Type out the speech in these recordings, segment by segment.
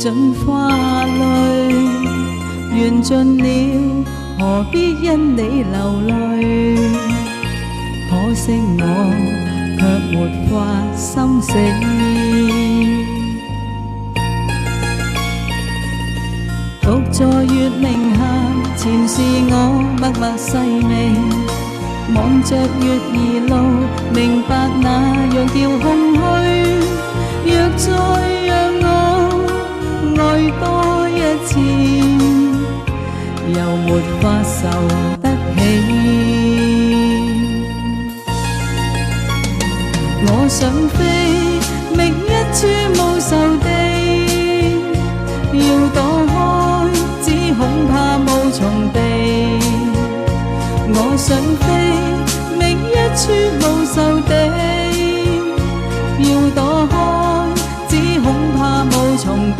盡花淚，緣盡了，何必因你流淚？可惜我卻沒法心死。獨坐月明下，前事我默默細味，望着月兒路，明白那樣叫空虛。若再讓我愛多一次，又沒法受得起。我想飛，覓一處無仇地，要躲開，只恐怕無從避。我想飛，覓一處無仇地，要躲開，只恐怕無從避。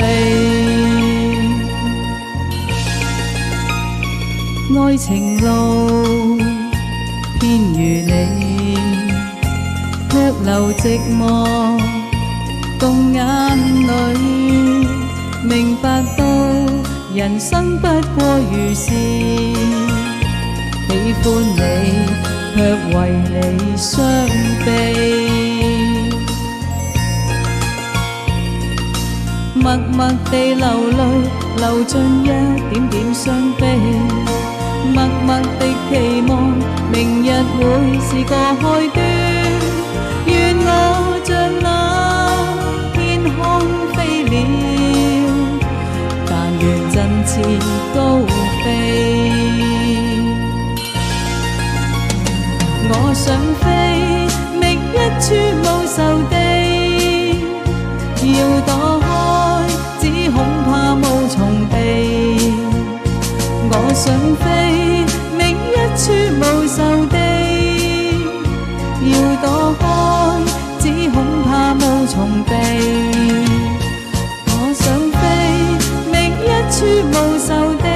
愛情路偏如你，卻流寂寞共眼淚，明白到人生不過如是，喜歡你卻為你傷悲，默默地流淚，流盡一點點傷悲，默默地期望明日會是個開端。願我像那天空飛了，但願振翅高飛。我想飛，覓一處無仇地，要躲開，只恐怕無從避。我想飛，覓一處無仇地，要躲開，只恐怕無從避。我想飛，覓一處無仇地。